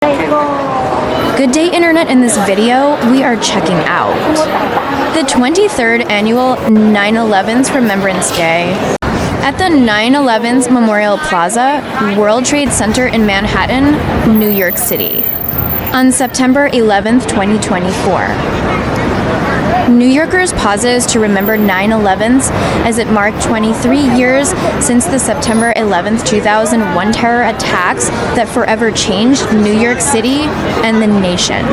Good day, Internet. In this video, we are checking out the 23rd annual 9/11's Remembrance Day at the 9/11's Memorial Plaza, World Trade Center in Manhattan, New York City, on September 11th, 2024. New Yorkers pauses to remember 9/11's as it marked 23 years since the September 11th, 2001 terror attacks that forever changed New York City and the nation.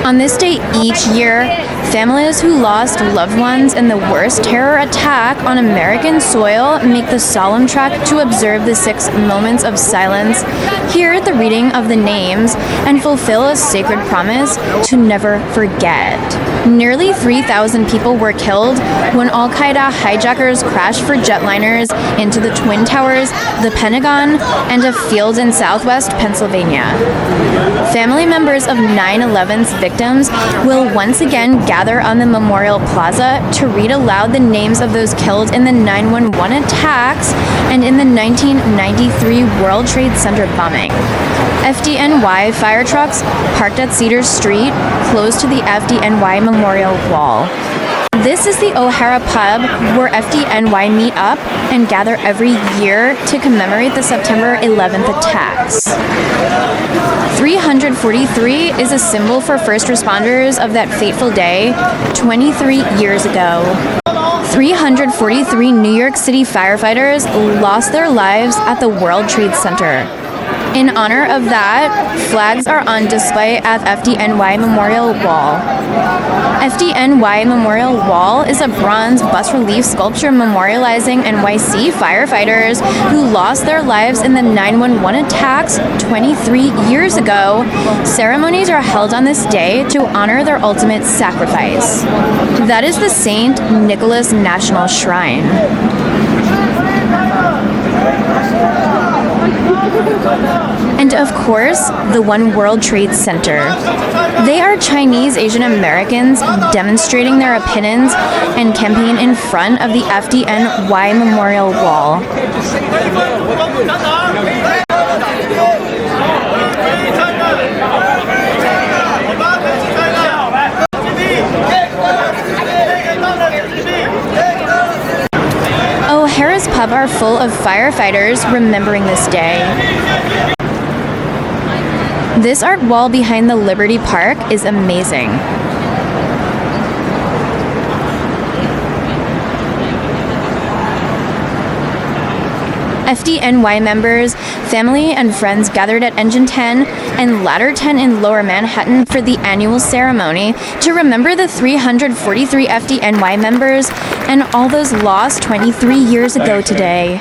On this day each year, families who lost loved ones in the worst terror attack on American soil make the solemn trek to observe the 6 moments of silence, hear the reading of the names, and fulfill a sacred promise to never forget. Nearly 3,000 people were killed when Al-Qaeda hijackers crashed for jetliners into the Twin Towers, the Pentagon, and a field in southwest Pennsylvania. Family members of 9/11's victims will once again gather on the Memorial Plaza to read aloud the names of those killed in the 9/11 attacks and in the 1993 World Trade Center bombing. FDNY fire trucks parked at Cedar Street, close to the FDNY Memorial Wall. This is the O'Hara Pub, where FDNY meet up and gather every year to commemorate the September 11th attacks. 343 is a symbol for first responders of that fateful day 23 years ago. 343 New York City firefighters lost their lives at the World Trade Center. In honor of that, flags are on display at FDNY Memorial Wall. FDNY Memorial Wall is a bronze bas-relief sculpture memorializing NYC firefighters who lost their lives in the 9/11 attacks 23 years ago. Ceremonies are held on this day to honor their ultimate sacrifice. That is the St. Nicholas National Shrine. And of course, the One World Trade Center. They are Chinese Asian Americans demonstrating their opinions and campaign in front of the FDNY Memorial Wall. O'Hara's Pub are full of firefighters remembering this day. This art wall behind the Liberty Park is amazing. FDNY members, family, and friends gathered at Engine 10 and Ladder 10 in Lower Manhattan for the annual ceremony to remember the 343 FDNY members and all those lost 23 years ago today.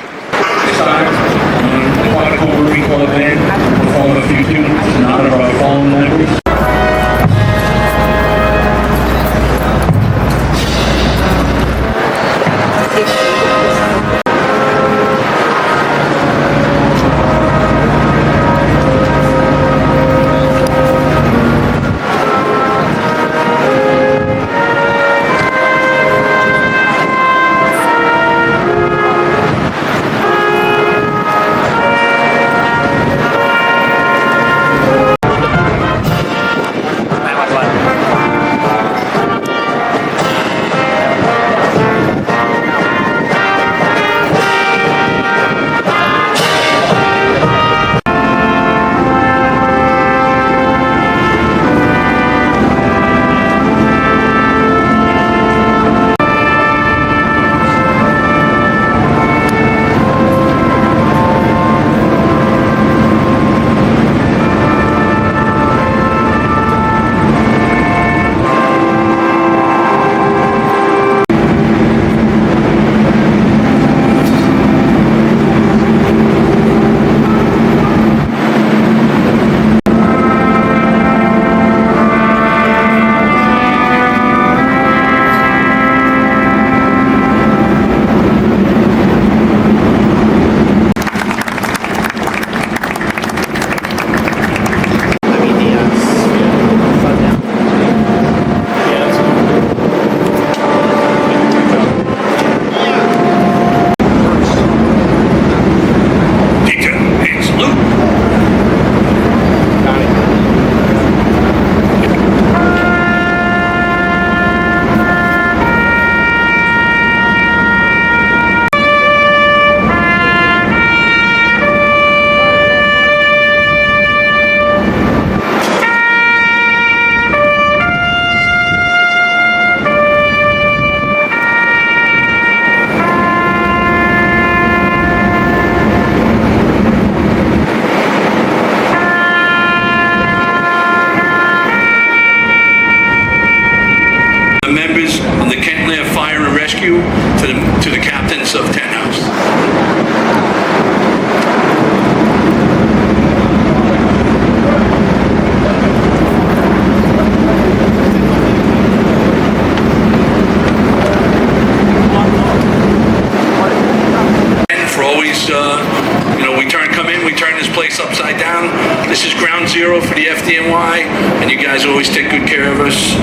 FDNY, and you guys always take good care of us.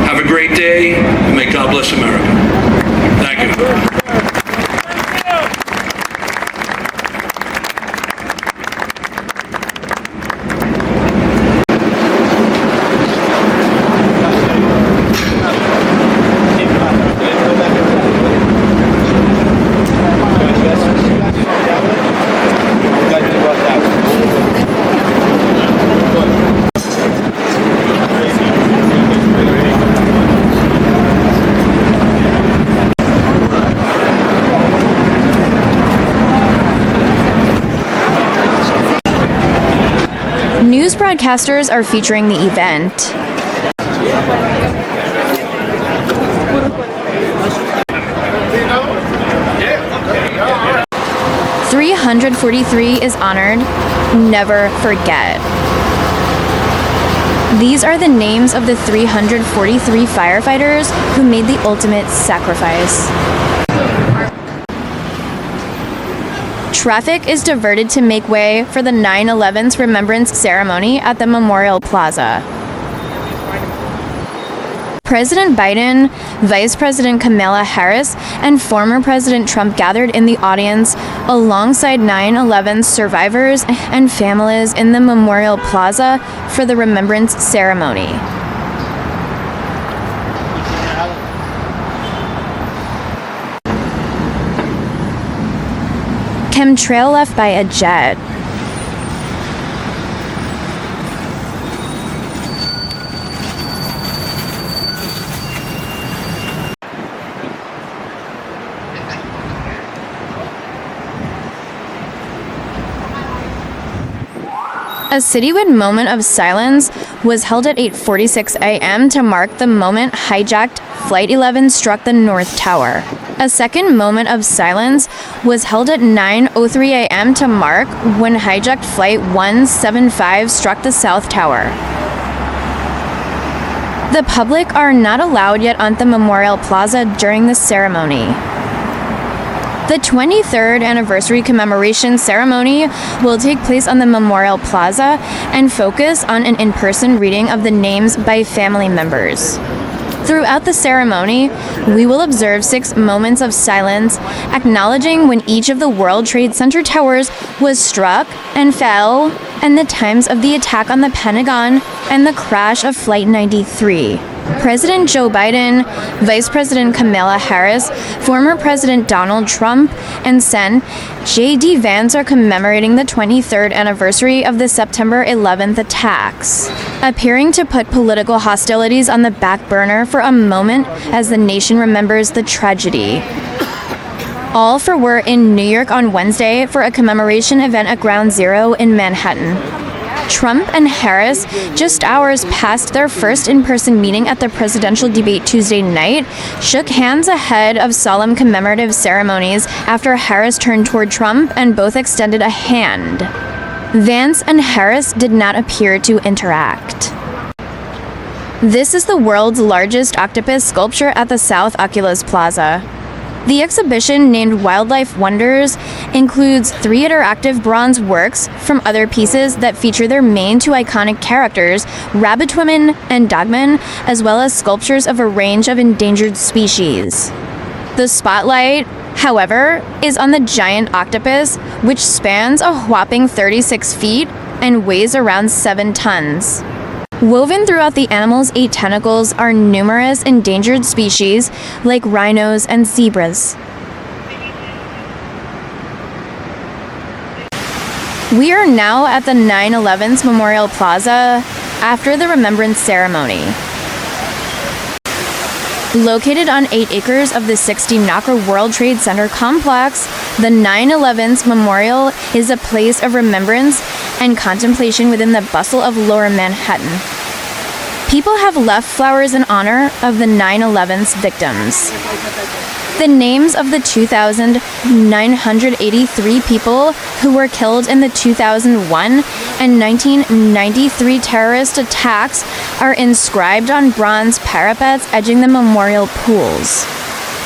Have a great day, and may God bless America. Thank you. News broadcasters are featuring the event. "343 is honored. Never forget." These are the names of the 343 firefighters who made the ultimate sacrifice. Traffic is diverted to make way for the 9/11's Remembrance ceremony at the Memorial Plaza. President Biden, Vice President Kamala Harris, and former President Trump gathered in the audience alongside 9/11 survivors and families in the Memorial Plaza for the Remembrance ceremony. Chemtrail left by a jet. A citywide moment of silence was held at 8:46 a.m. to mark the moment hijacked Flight 11 struck the North Tower. A second moment of silence was held at 9:03 a.m. to mark when hijacked Flight 175 struck the South Tower. The public are not allowed yet on the Memorial Plaza during the ceremony. The 23rd anniversary commemoration ceremony will take place on the Memorial Plaza and focus on an in-person reading of the names by family members. Throughout the ceremony, we will observe 6 moments of silence, acknowledging when each of the World Trade Center towers was struck and fell, and the times of the attack on the Pentagon and the crash of Flight 93. President Joe Biden, Vice President Kamala Harris, former President Donald Trump, and Sen. J.D. Vance are commemorating the 23rd anniversary of the September 11th attacks, appearing to put political hostilities on the back burner for a moment as the nation remembers the tragedy. All were in New York on Wednesday for a commemoration event at Ground Zero in Manhattan. Trump and Harris, just hours past their first in-person meeting at the presidential debate Tuesday night, shook hands ahead of solemn commemorative ceremonies after Harris turned toward Trump and both extended a hand. Vance and Harris did not appear to interact. This is the world's largest octopus sculpture at the South Oculus Plaza. The exhibition, named Wildlife Wonders, includes 3 interactive bronze works from other pieces that feature their main 2 iconic characters, Rabbitwoman and Dogman, as well as sculptures of a range of endangered species. The spotlight, however, is on the giant octopus, which spans a whopping 36 feet and weighs around 7 tons. Woven throughout the animal's 8 tentacles are numerous endangered species like rhinos and zebras. We are now at the 9/11's Memorial Plaza after the Remembrance ceremony. Located on 8 acres of the 60-acre World Trade Center complex, the 9/11's Memorial is a place of remembrance and contemplation within the bustle of Lower Manhattan. People have left flowers in honor of the 9/11's victims. The names of the 2,983 people who were killed in the 2001 and 1993 terrorist attacks are inscribed on bronze parapets edging the memorial pools.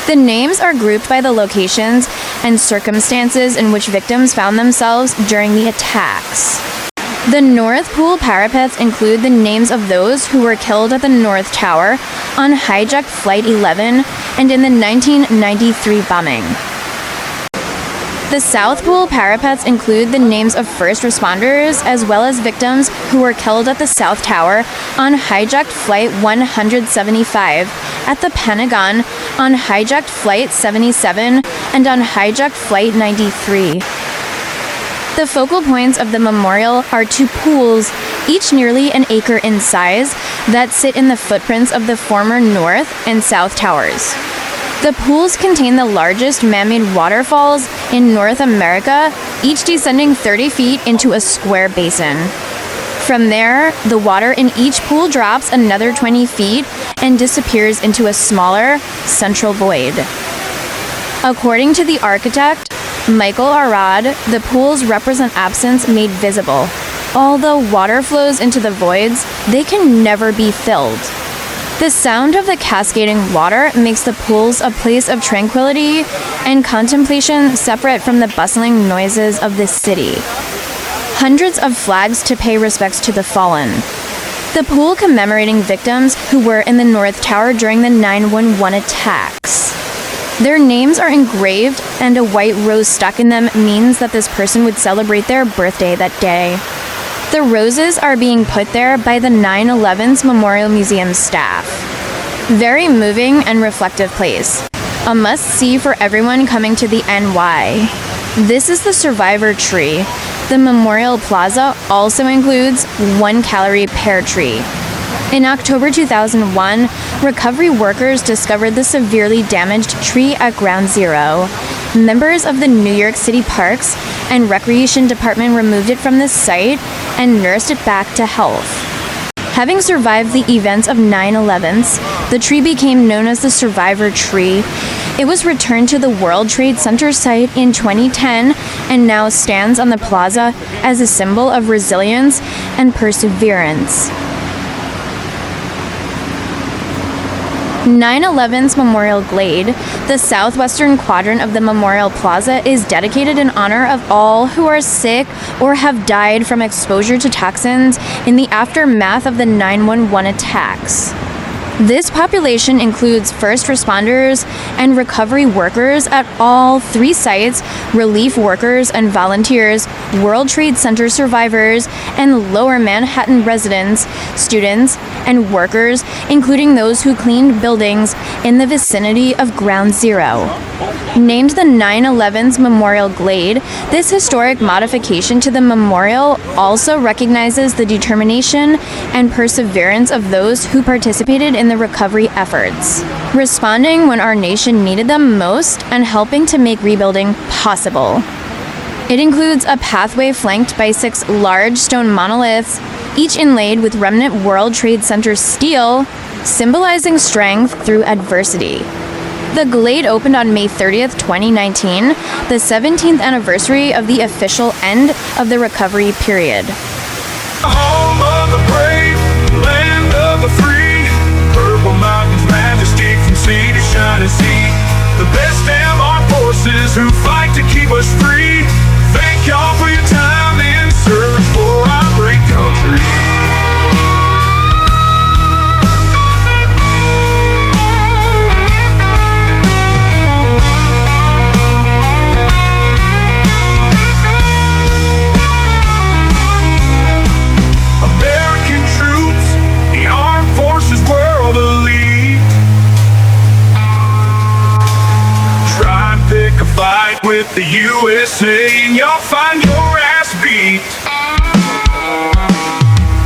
The names are grouped by the locations and circumstances in which victims found themselves during the attacks. The North Pool parapets include the names of those who were killed at the North Tower on hijacked Flight 11 and in the 1993 bombing. The South Pool parapets include the names of first responders as well as victims who were killed at the South Tower on hijacked Flight 175, at the Pentagon on hijacked Flight 77, and on hijacked Flight 93. The focal points of the memorial are two pools, each nearly an acre in size, that sit in the footprints of the former North and South Towers. The pools contain the largest man-made waterfalls in North America, each descending 30 feet into a square basin. From there, the water in each pool drops another 20 feet and disappears into a smaller, central void. According to the architect, Michael Arad, the pools represent absence made visible. Although water flows into the voids, they can never be filled. The sound of the cascading water makes the pools a place of tranquility and contemplation separate from the bustling noises of the city. Hundreds of flags to pay respects to the fallen. The pool commemorating victims who were in the North Tower during the 9/11 attacks. Their names are engraved, and a white rose stuck in them means that this person would celebrate their birthday that day. The roses are being put there by the 9/11's Memorial Museum staff. Very moving and reflective place. A must-see for everyone coming to the NY. This is the survivor tree. The Memorial Plaza also includes 1-calorie pear tree. In October 2001, recovery workers discovered the severely damaged tree at Ground Zero. Members of the New York City Parks and Recreation Department removed it from the site and nursed it back to health. Having survived the events of 9/11s, the tree became known as the survivor tree. It was returned to the World Trade Center site in 2010 and now stands on the plaza as a symbol of resilience and perseverance. 9/11's Memorial Glade, the southwestern quadrant of the Memorial Plaza, is dedicated in honor of all who are sick or have died from exposure to toxins in the aftermath of the 9/11 attacks. This population includes first responders and recovery workers at all 3 sites, relief workers and volunteers, World Trade Center survivors, and Lower Manhattan residents, students, and workers, including those who cleaned buildings in the vicinity of Ground Zero. Named the 9/11's Memorial Glade, this historic modification to the memorial also recognizes the determination and perseverance of those who participated in the recovery efforts, responding when our nation needed them most and helping to make rebuilding possible. It includes a pathway flanked by 6 large stone monoliths, each inlaid with remnant World Trade Center steel, symbolizing strength through adversity. The Glade opened on May 30th, 2019, the 17th anniversary of the official end of the recovery period. Home of the brave, land of the free, purple mountains, majesty from sea to shining sea. The best damn armed forces who fight to keep us free. Thank y'all for your time in service for our great country. American troops, the armed forces world elite. Try and pick a fight with the USA and you'll find your ass beat.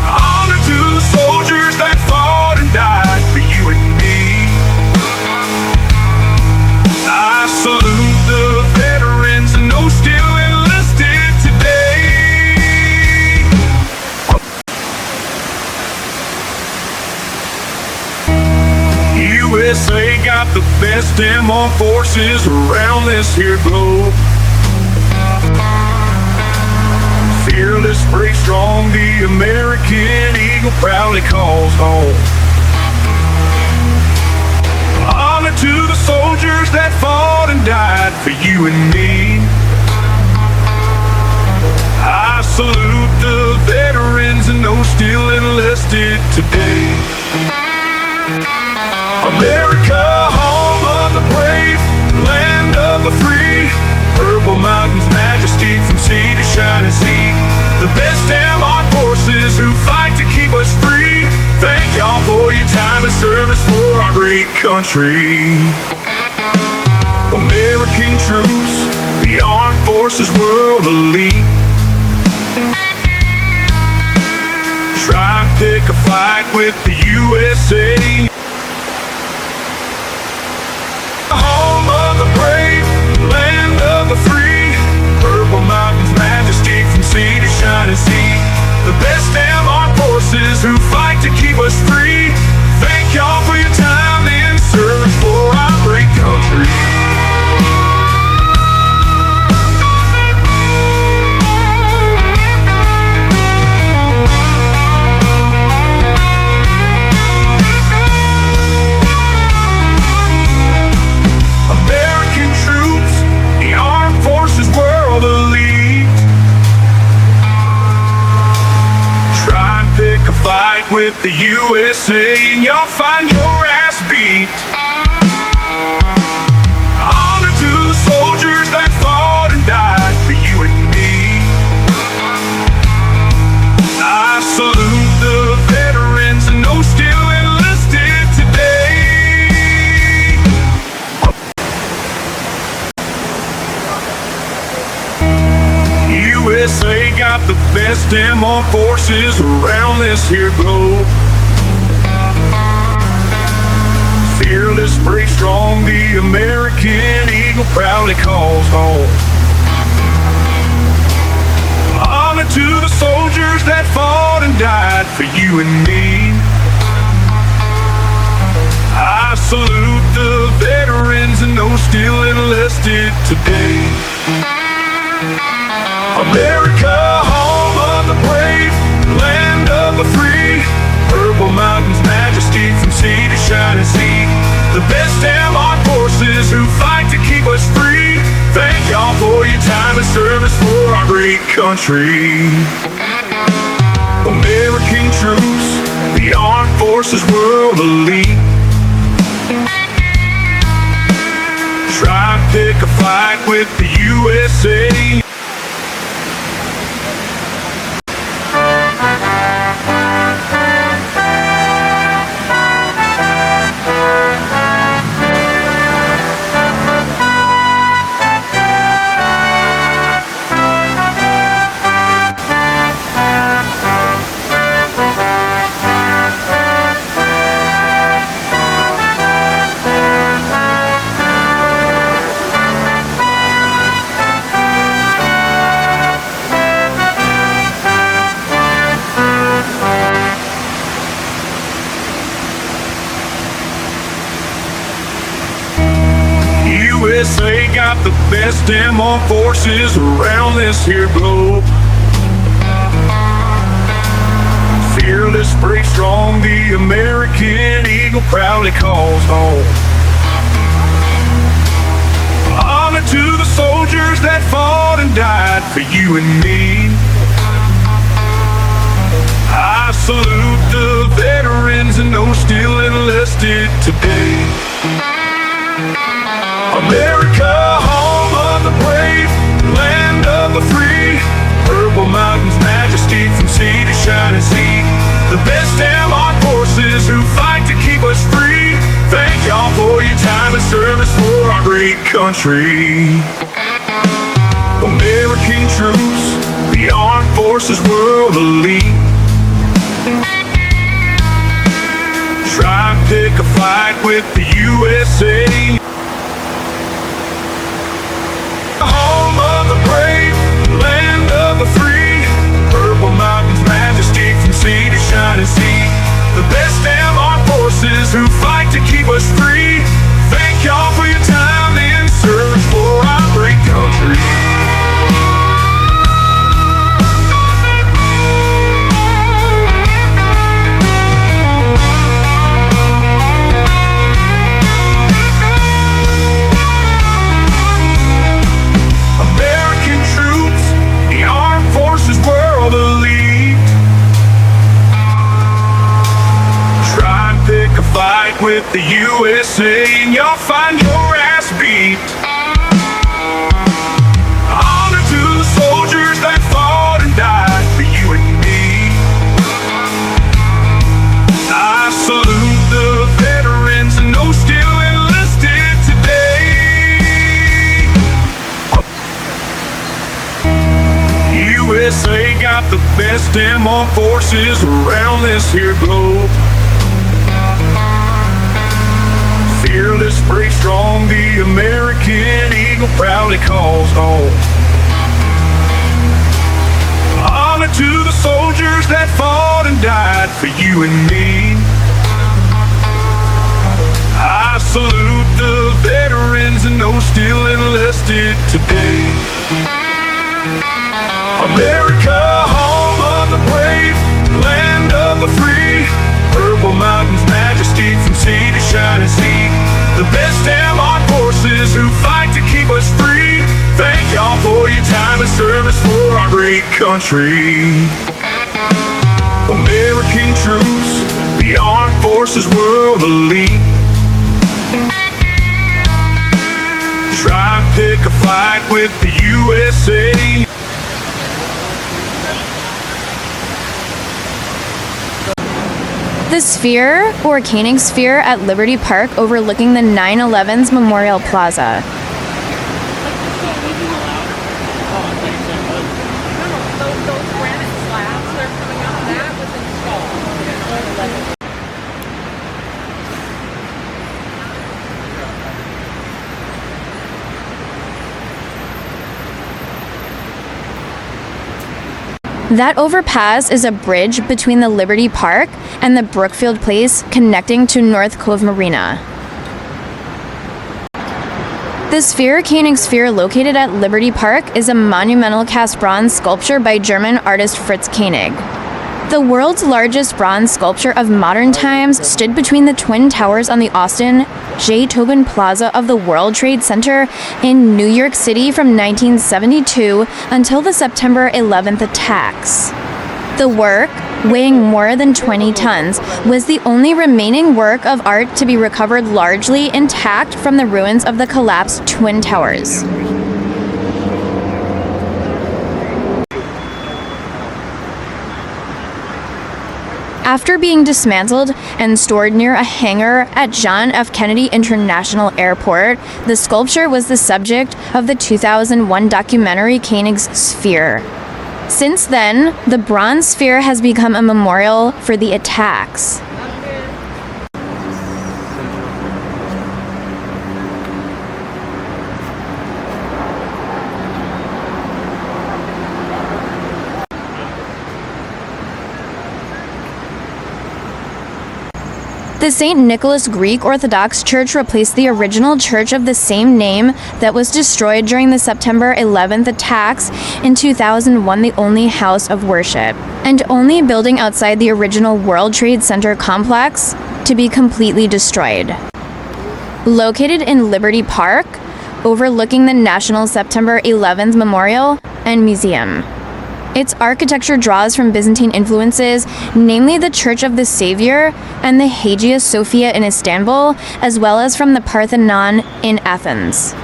Honor to the soldiers that fought and died for you and me. I salute the veterans and those still enlisted today. USA got the best damn armed forces around this here globe. Fearless, brave, strong, the American eagle proudly calls home. Honor to the soldiers that fought and died for you and me. I I salute the veterans and those still enlisted today. America, home of the brave, land of the free, Purple Mountains majesty from sea to shining sea. The best damn armed forces who fight to keep us free. Thank y'all for your time and service for our great country. American troops, the armed forces world elite. Try and pick a fight with the USA. Home of the brave, land of the free, Purple Mountains majesty from sea to shining sea. The best damn armed forces who fight to keep us free. Thank y'all for your time and service for our great country. American troops, the armed forces world elite. Try and pick a fight with the USA and y'all find your ass beat. Honor to the soldiers that fought and died for you and me. I salute the veterans and those still enlisted today. USA got the best damn armed forces around this here globe. Fearless, brave, strong, the American eagle proudly calls home. Honor to the soldiers that fought and died for you and me. I salute the veterans and those still enlisted today. America, home of the brave, land of the free, Purple Mountains majesty from sea to shining sea. The best damn armed forces who fight to keep us free. Thank y'all for your time and service for our great country. American troops, the armed forces world elite. Try and pick a fight with the USA. USA got the best damn armed forces around this here globe. Fearless, brave, strong, the American eagle proudly calls home. Honor to the soldiers that fought and died for you and me. I salute the veterans and those still enlisted today. America, home of the brave, land of the free, Purple Mountains majesty from sea to shining sea. The best damn armed forces who fight to keep us free. Thank y'all for your time and service for our great country. American troops, the armed forces world elite. Try and pick a fight with the USA. Home of the brave, land of the free, Purple Mountains majesty from sea to shining sea. The best damn armed forces who fight to keep us free. Thank y'all for your time and service for our great country. American troops, the armed forces were with the USA and you'll find your ass beat. Honor to the soldiers that fought and died for you and me. I salute the veterans and those still enlisted today. USA got the best damn armed forces around this here globe. Fearless, brave, strong, the American eagle proudly calls home. Honor to the soldiers that fought and died for you and me. I salute the veterans and those still enlisted today. America, home of the brave, land of the free, Purple Mountains majesty from sea to shining sea. The best damn armed forces who fight to keep us free. Thank y'all for your time and service for our great country. American troops, the armed forces world elite. Try and pick a fight with the USA. The Sphere, or Koenig Sphere, at Liberty Park overlooking the 9/11's Memorial Plaza. That overpass is a bridge between the Liberty Park and the Brookfield Place connecting to North Cove Marina. The Sphere, Koenig Sphere, located at Liberty Park, is a monumental cast bronze sculpture by German artist Fritz Koenig. The world's largest bronze sculpture of modern times stood between the Twin Towers on the Austin J. Tobin Plaza of the World Trade Center in New York City from 1972 until the September 11th attacks. The work, weighing more than 20 tons, was the only remaining work of art to be recovered largely intact from the ruins of the collapsed Twin Towers. After being dismantled and stored near a hangar at John F. Kennedy International Airport, the sculpture was the subject of the 2001 documentary Koenig's Sphere. Since then, the bronze sphere has become a memorial for the attacks. The St. Nicholas Greek Orthodox Church replaced the original church of the same name that was destroyed during the September 11th attacks in 2001, the only house of worship, and only building outside the original World Trade Center complex to be completely destroyed. Located in Liberty Park, overlooking the National September 11th Memorial and Museum. Its architecture draws from Byzantine influences, namely the Church of the Savior and the Hagia Sophia in Istanbul, as well as from the Parthenon in Athens.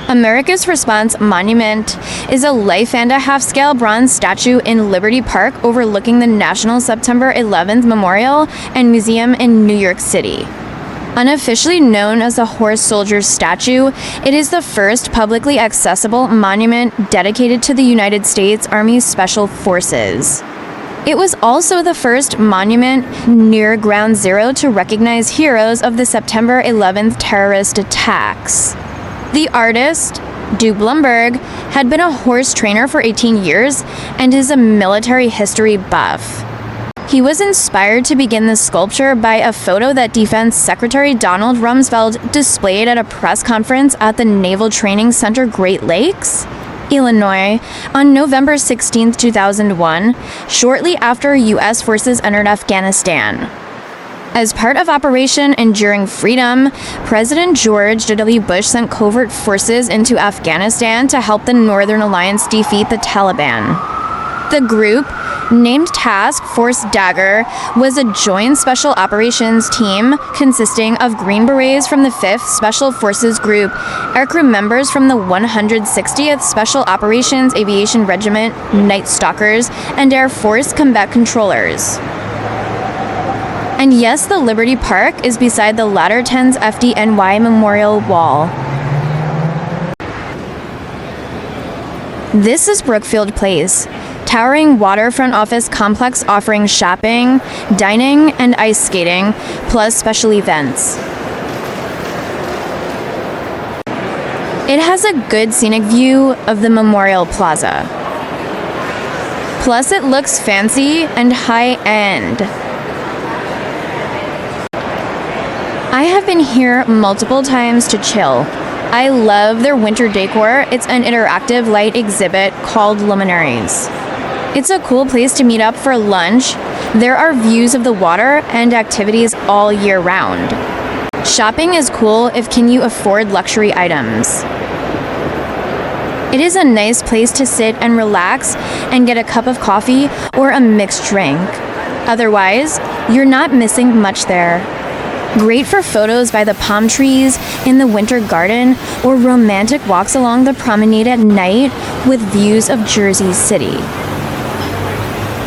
America's Response Monument is a life-and-a-half-scale bronze statue in Liberty Park overlooking the National September 11th Memorial and Museum in New York City. Unofficially known as the Horse Soldiers statue, it is the first publicly accessible monument dedicated to the United States Army Special Forces. It was also the first monument near Ground Zero to recognize heroes of the September 11th terrorist attacks. The artist, Duke Blumberg, had been a horse trainer for 18 years and is a military history buff. He was inspired to begin the sculpture by a photo that Defense Secretary Donald Rumsfeld displayed at a press conference at the Naval Training Center, Great Lakes, Illinois, on November 16, 2001, shortly after U.S. forces entered Afghanistan. As part of Operation Enduring Freedom, President George W. Bush sent covert forces into Afghanistan to help the Northern Alliance defeat the Taliban. The group, named Task Force Dagger, was a joint special operations team consisting of Green Berets from the 5th Special Forces Group, aircrew members from the 160th Special Operations Aviation Regiment, Night Stalkers, and Air Force Combat Controllers. And yes, the Liberty Park is beside the Ladder 10's FDNY Memorial Wall. This is Brookfield Place, towering waterfront office complex offering shopping, dining, and ice skating, plus special events. It has a good scenic view of the Memorial Plaza. Plus, it looks fancy and high-end. I have been here multiple times to chill. I love their winter decor. It's an interactive light exhibit called Luminaries. It's a cool place to meet up for lunch. There are views of the water and activities all year round. Shopping is cool if can you afford luxury items. It is a nice place to sit and relax and get a cup of coffee or a mixed drink. Otherwise, you're not missing much there. Great for photos by the palm trees in the winter garden or romantic walks along the promenade at night with views of Jersey City.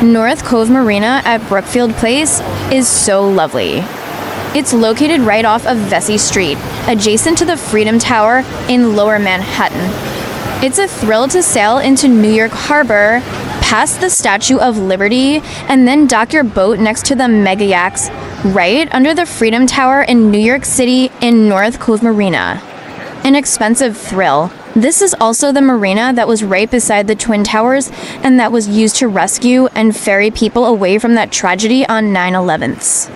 North Cove Marina at Brookfield Place is so lovely. It's located right off of Vesey Street, adjacent to the Freedom Tower in Lower Manhattan. It's a thrill to sail into New York Harbor, past the Statue of Liberty, and then dock your boat next to the mega yachts right under the Freedom Tower in New York City in North Cove Marina. An expensive thrill. This is also the marina that was right beside the Twin Towers and that was used to rescue and ferry people away from that tragedy on 9/11.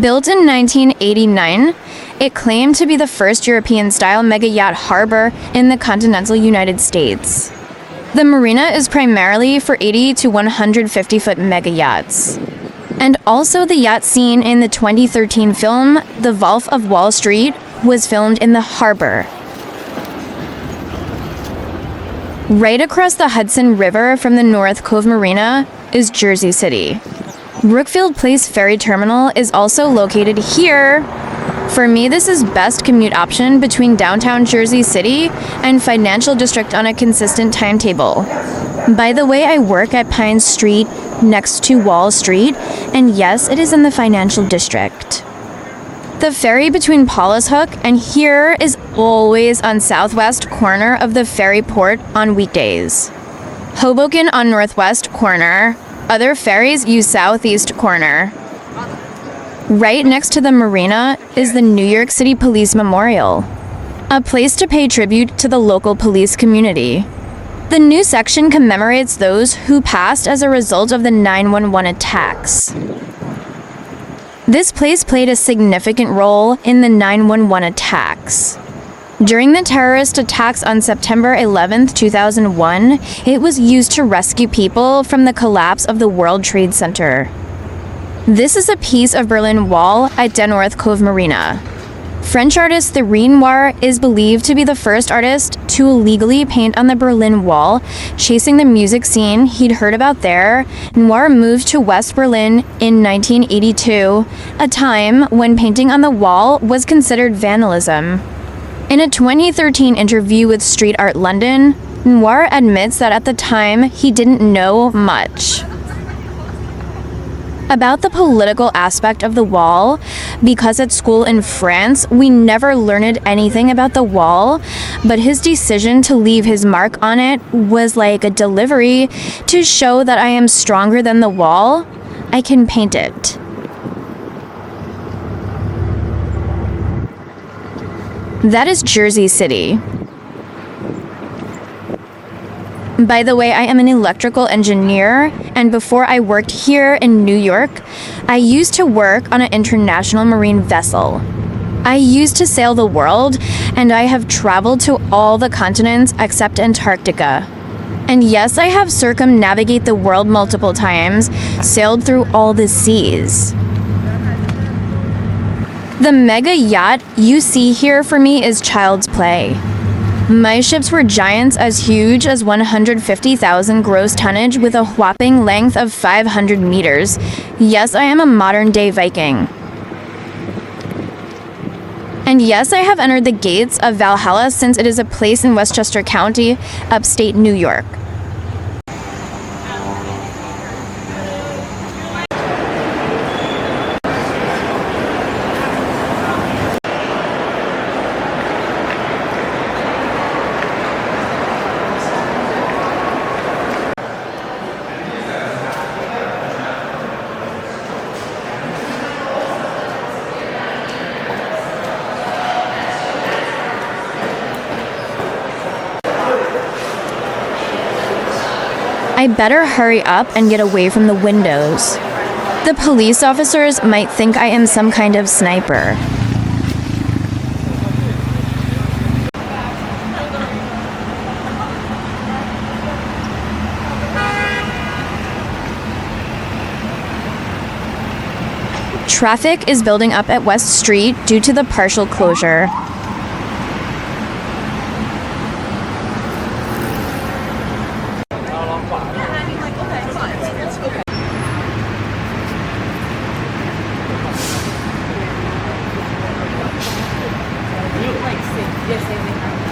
Built in 1989, it claimed to be the first European-style mega yacht harbor in the continental United States. The marina is primarily for 80 to 150-foot mega yachts. And also the yacht scene in the 2013 film, The Wolf of Wall Street, was filmed in the harbor. Right across the Hudson River from the North Cove Marina is Jersey City. Brookfield Place Ferry Terminal is also located here. For me, this is best commute option between downtown Jersey City and Financial District on a consistent timetable. By the way, I work at Pine Street next to Wall Street, and yes, it is in the Financial District. The ferry between Paulus Hook and here is always on southwest corner of the ferry port on weekdays. Hoboken on northwest corner. Other ferries use southeast corner. Right next to the marina is the New York City Police Memorial, a place to pay tribute to the local police community. The new section commemorates those who passed as a result of the 9/11 attacks. This place played a significant role in the 9/11 attacks. During the terrorist attacks on September 11, 2001, it was used to rescue people from the collapse of the World Trade Center. This is a piece of Berlin Wall at Den North Cove Marina. French artist the Renoir is believed to be the first artist to illegally paint on the Berlin Wall, chasing the music scene he'd heard about there. Noir moved to West Berlin in 1982, a time when painting on the wall was considered vandalism. In a 2013 interview with Street Art London, Noir admits that at the time he didn't know much about the political aspect of the wall, because at school in France, we never learned anything about the wall, but his decision to leave his mark on it was like a delivery to show that I am stronger than the wall. I can paint it. That is Jersey City. By the way, I am an electrical engineer, and before I worked here in New York, I used to work on an international marine vessel. I used to sail the world, and I have traveled to all the continents except Antarctica. And yes, I have circumnavigated the world multiple times, sailed through all the seas. The mega yacht you see here for me is child's play. My ships were giants as huge as 150,000 gross tonnage with a whopping length of 500 meters. Yes, I am a modern-day Viking. And yes, I have entered the gates of Valhalla since it is a place in Westchester County, upstate New York. I better hurry up and get away from the windows. The police officers might think I am some kind of sniper. Traffic is building up at West Street due to the partial closure.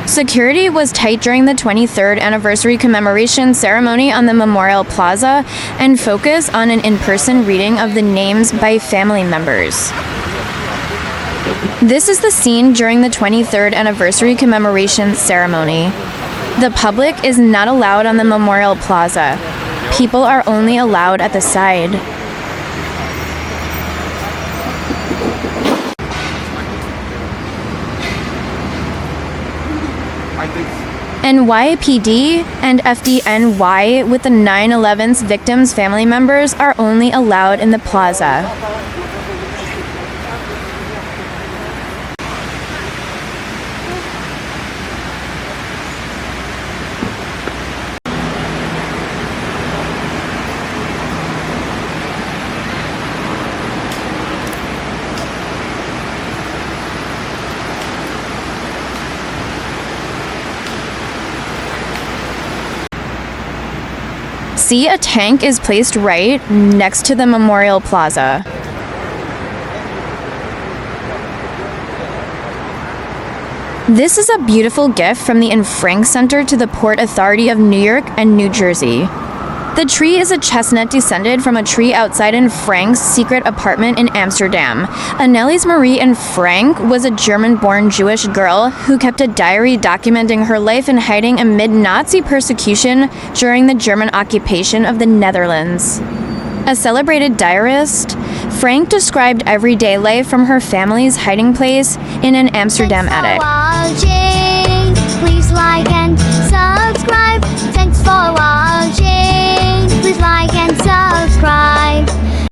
Security was tight during the 23rd anniversary commemoration ceremony on the Memorial Plaza and focused on an in-person reading of the names by family members. This is the scene during the 23rd anniversary commemoration ceremony. The public is not allowed on the Memorial Plaza. People are only allowed at the side. NYPD and FDNY with the 9/11's victims' family members are only allowed in the plaza. See, a tank is placed right next to the Memorial Plaza. This is a beautiful gift from the Anne Frank Center to the Port Authority of New York and New Jersey. The tree is a chestnut descended from a tree outside Anne Frank's secret apartment in Amsterdam. Annelies Marie Anne Frank was a German-born Jewish girl who kept a diary documenting her life in hiding amid Nazi persecution during the German occupation of the Netherlands. A celebrated diarist, Frank described everyday life from her family's hiding place in an Amsterdam attic.